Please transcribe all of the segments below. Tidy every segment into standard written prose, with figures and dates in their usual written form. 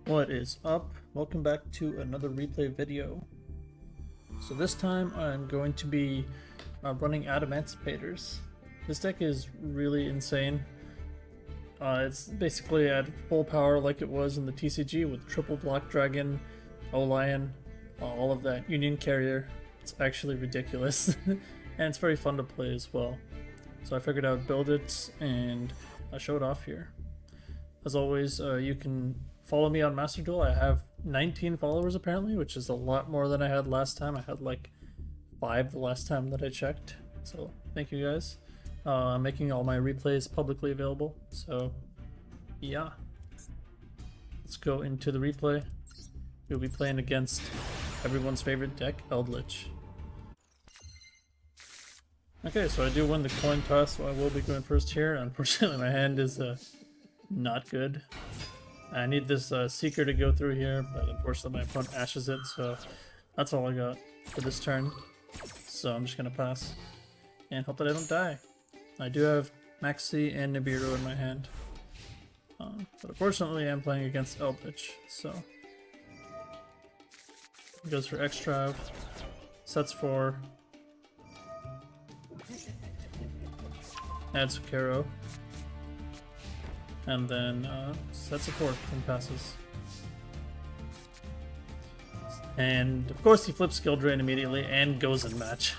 What is up? Welcome back to another replay video. So this time I'm going to be running Adamancipators. This deck is really insane. It's basically at full power like it was in the TCG with triple Black Dragon, O-Lion, all of that, Union Carrier. It's actually ridiculous and it's very fun to play as well. So I figured I would build it and I'll show it off here. As always, you can follow me on Master Duel. I have 19 followers apparently, which is a lot more than I had last time. I had like 5 the last time that I checked. So thank you guys. I'm making all my replays publicly available. So yeah, let's go into the replay. We'll be playing against everyone's favorite deck, Eldlich. Okay, so I do win the coin toss, so I will be going first here. Unfortunately, my hand is not good. I need this Seeker to go through here, but unfortunately my opponent ashes it, so that's all I got for this turn. So I'm just gonna pass and hope that I don't die. I do have Maxi and Nibiru in my hand, but unfortunately I'm playing against Eldlich, so he goes for Extrav, sets 4, adds Kero, and then sets a 4th and passes. And of course he flips Skill Drain immediately and goes in match.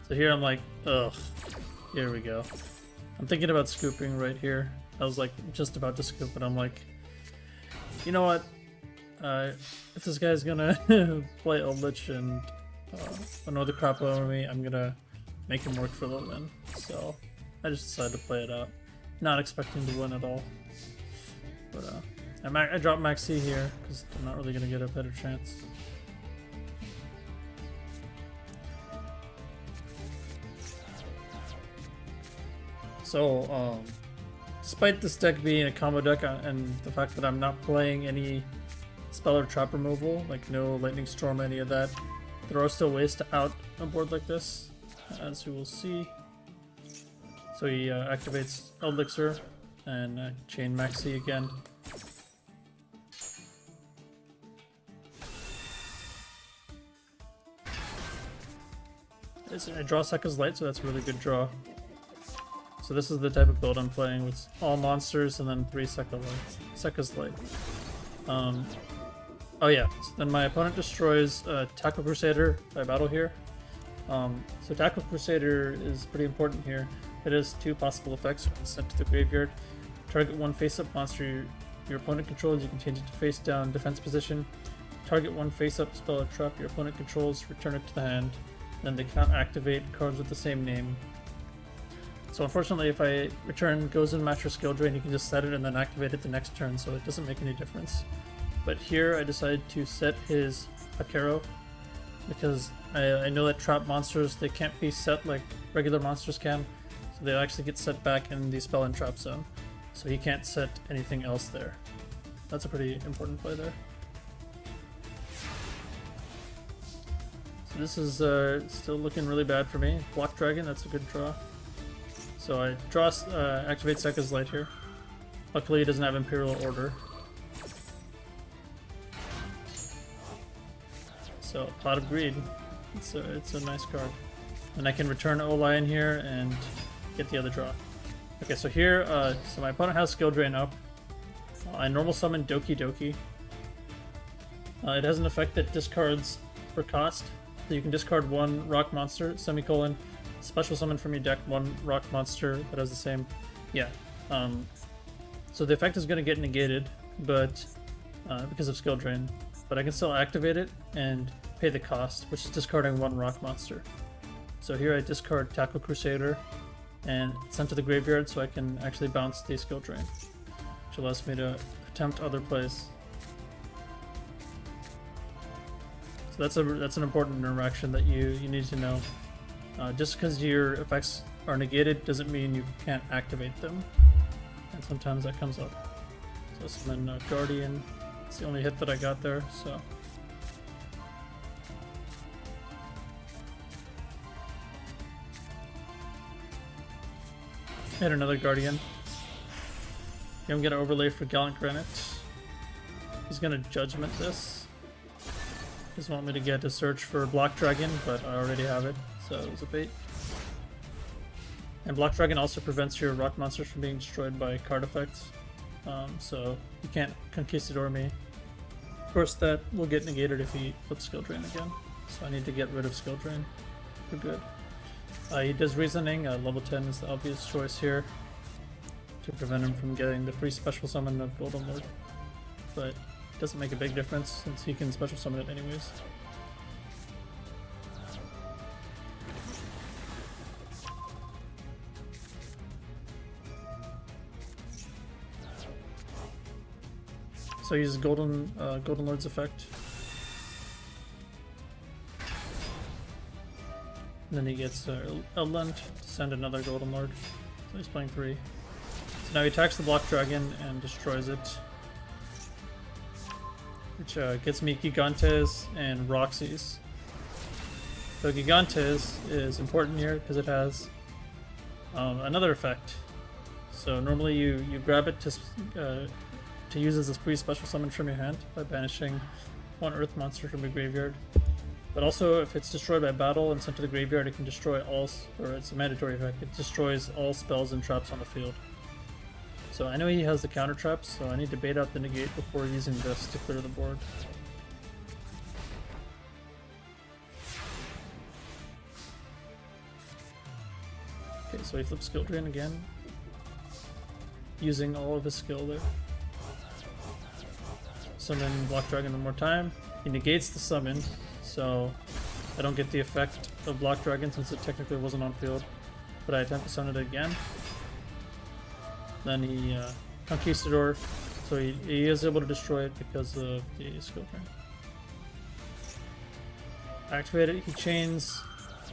So here I'm like, ugh, here we go. I'm thinking about scooping right here. I was like just about to scoop, but I'm like, you know what? If this guy's gonna play Eldlich and annoy the crap out of me, I'm gonna make him work for the win. So I just decided to play it out. Not expecting to win at all. But I dropped Maxi here because I'm not really gonna get a better chance. So, despite this deck being a combo deck and the fact that I'm not playing any spell or trap removal, like no Lightning Storm, any of that, there are still ways to out a board like this, as you will see. So he activates Eldlich and chain Maxi again. I draw Sekka's Light, so that's a really good draw. So this is the type of build I'm playing, with all monsters and then 3 Sekka's Light. Oh yeah, so then my opponent destroys Tackle Crusader by battle here. So Tackle Crusader is pretty important here. It has 2 possible effects when sent to the graveyard. Target 1 face-up monster your opponent controls, you can change it to face-down defense position. Target 1 face-up spell or trap your opponent controls, return it to the hand. Then they can't activate cards with the same name. So unfortunately, if I return Goes in Match or Skill Drain, you can just set it and then activate it the next turn, so it doesn't make any difference. But here I decided to set his Akero because I know that trap monsters, they can't be set like regular monsters can. So they actually get set back in the spell and trap zone. So he can't set anything else there. That's a pretty important play there. So this is still looking really bad for me. Black Dragon, that's a good draw. So I draw, activate Sekka's Light here. Luckily he doesn't have Imperial Order. So Pot of Greed, it's a nice card. And I can return O-Lion here and get the other draw. Okay, so here, so my opponent has Skill Drain up. I normal summon Doki Doki. It has an effect that discards for cost. So you can discard 1 rock monster, semicolon, special summon from your deck 1 rock monster that has the same. Yeah. So the effect is going to get negated, but because of Skill Drain. But I can still activate it and pay the cost, which is discarding 1 rock monster. So here I discard Tackle Crusader and it's sent to the graveyard so I can actually bounce the Skill Drain, which allows me to attempt other plays. So that's an important interaction that you need to know. Just because your effects are negated doesn't mean you can't activate them, and sometimes that comes up. So summon Guardian. It's the only hit that I got there, so. Hit another Guardian. I'm gonna overlay for Gallant Granite. He's gonna Judgment this. Just want me to get to search for Block Dragon, but I already have it, so it was a bait. And Block Dragon also prevents your rock monsters from being destroyed by card effects, so you can't Conquistador me. Of course, that will get negated if he flips Skill Drain again, so I need to get rid of Skill Drain for good. He does Reasoning. Level 10 is the obvious choice here to prevent him from getting the free special summon of Golden Lord, but it doesn't make a big difference since he can special summon it anyways. So he uses Golden Lord's effect. And then he gets Eldlich to send another Golden Lord. So he's playing 3. So now he attacks the Block Dragon and destroys it. Which gets me Gigantes and Roxy's. So Gigantes is important here because it has another effect. So normally you grab it to use as a free special summon from your hand by banishing one Earth monster from your graveyard. But also, if it's destroyed by battle and sent to the graveyard, it can destroy all, or it's a mandatory effect, it destroys all spells and traps on the field. So I know he has the counter traps, so I need to bait out the negate before using this to clear the board. Okay, so he flips Skill Drain again, using all of his skill there. Summon Block Dragon one more time. He negates the summon, so I don't get the effect of Block Dragon since it technically wasn't on field. But I attempt to summon it again. Then he Conquistador, so he is able to destroy it because of the skill drain. Activate it, he chains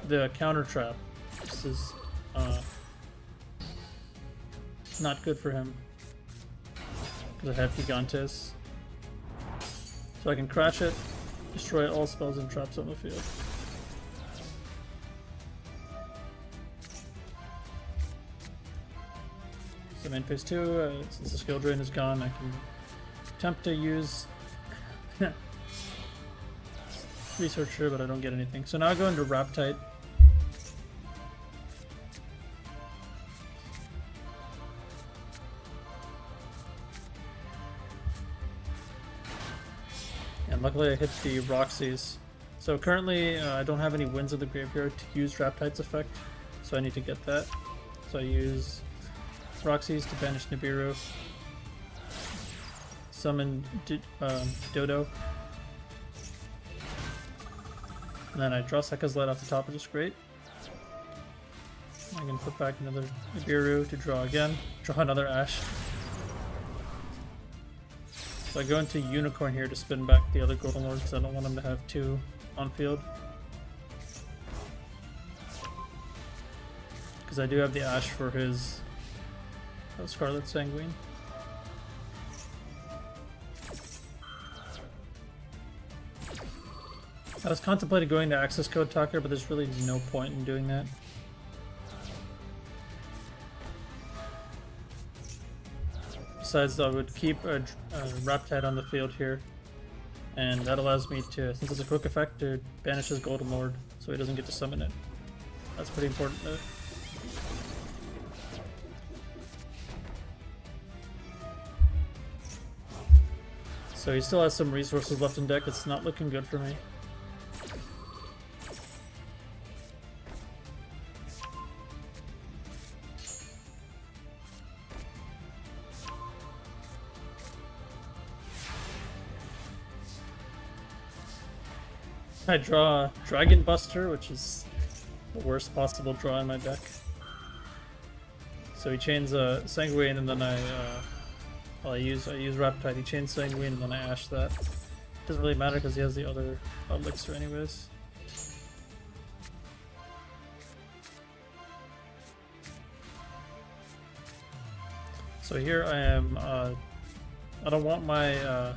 the counter trap. This is not good for him because I have Gigantes. So I can crash it, destroy all spells and traps on the field. So main phase 2, since the skill drain is gone, I can attempt to use Researcher, but I don't get anything. So now I go into Raptite. And luckily I hit the Roxy's. So currently I don't have any Winds of the Graveyard to use Raptite's effect, so I need to get that. So I use Roxy's to banish Nibiru, summon Dodo, and then I draw Sekka's Light off the top, which is great. I can put back another Nibiru to draw again, draw another Ash. So I go into Unicorn here to spin back the other Golden Lord because I don't want him to have 2 on field. Because I do have the Ash for his Scarlet Sanguine. I was contemplating going to Access Code Talker, but there's really no point in doing that. Besides, I would keep a Raptide on the field here, and that allows me to, since it's a quick effect, to banish his Golden Lord so he doesn't get to summon it. That's pretty important there. So he still has some resources left in deck. It's not looking good for me. I draw Dragon Buster, which is the worst possible draw in my deck. So he chains a Sanguine, and then I use Raptide. He chains Sanguine, and then I Ash that. Doesn't really matter because he has the other Elixir anyways. So here I am. I don't want my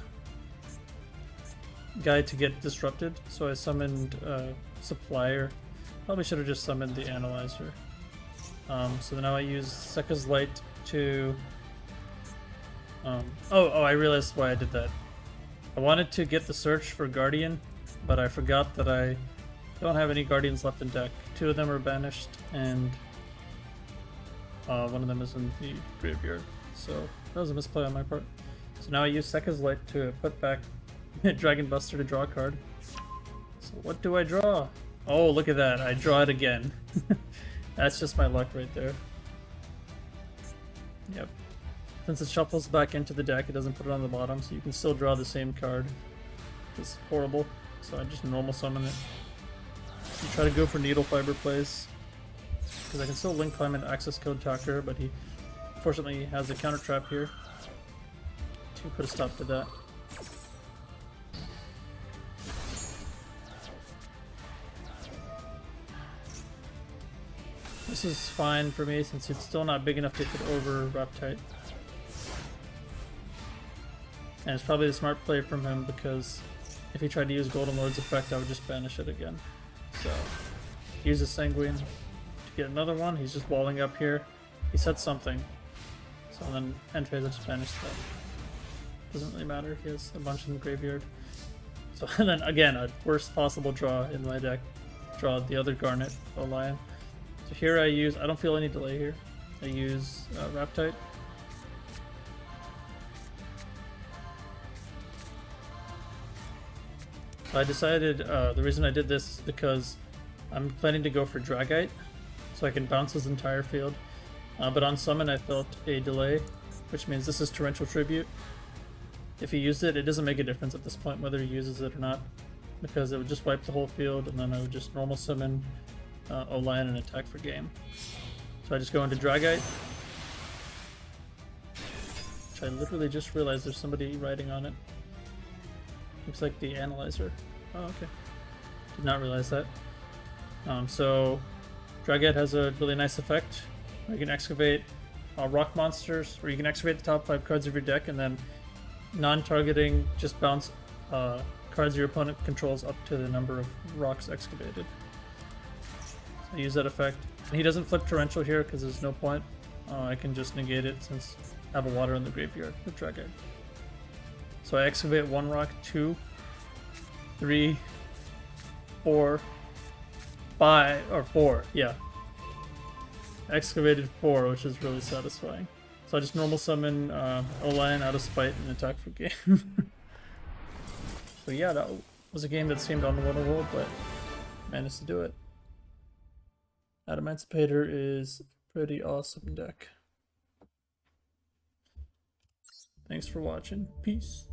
guy to get disrupted, so I summoned Supplier. Probably should have just summoned the Analyzer. So now I use Sekka's Light to... I realized why I did that. I wanted to get the search for Guardian, but I forgot that I don't have any Guardians left in deck. 2 of them are banished, and one of them is in the graveyard. So that was a misplay on my part. So now I use Sekka's Light to put back Dragon Buster to draw a card. So what do I draw? Oh, look at that. I draw it again. That's just my luck right there. Yep. Since it shuffles back into the deck, it doesn't put it on the bottom, so you can still draw the same card. It's horrible. So I just normal summon it. You try to go for Needle Fiber plays, because I can still link climb into Access Code Talker, but he unfortunately has a counter trap here to put a stop to that. This is fine for me since it's still not big enough to get over Reptite. And it's probably a smart play from him because if he tried to use Golden Lord's effect, I would just banish it again. So, use a Sanguine to get another one. He's just walling up here. He said something. So then end phase I just banish that. Doesn't really matter if he has a bunch in the graveyard. So and then again, a worst possible draw in my deck. Draw the other Garnet, the Lion. So here I don't feel any delay here. I use Reptite. So I decided the reason I did this is because I'm planning to go for Dragite, so I can bounce his entire field. But on summon I felt a delay, which means this is Torrential Tribute. If he used it, it doesn't make a difference at this point whether he uses it or not, because it would just wipe the whole field, and then I would just normal summon O-Lion and attack for game. So I just go into Dragite, which I literally just realized there's somebody riding on it. Looks like the Analyzer. Oh, okay. Did not realize that. So Dragite has a really nice effect. You can excavate rock monsters, or you can excavate the top 5 cards of your deck, and then non-targeting, just bounce cards your opponent controls up to the number of rocks excavated. So I use that effect. And he doesn't flip Torrential here because there's no point. I can just negate it since I have a water in the graveyard with Dragite. So I excavate 1 rock, 2, 3, 4, 5, or 4, yeah. I excavated 4, which is really satisfying. So I just normal summon O-Lion out of spite and attack for game. So yeah, that was a game that seemed on the winnable, but managed to do it. Adamancipator is a pretty awesome deck. Thanks for watching. Peace.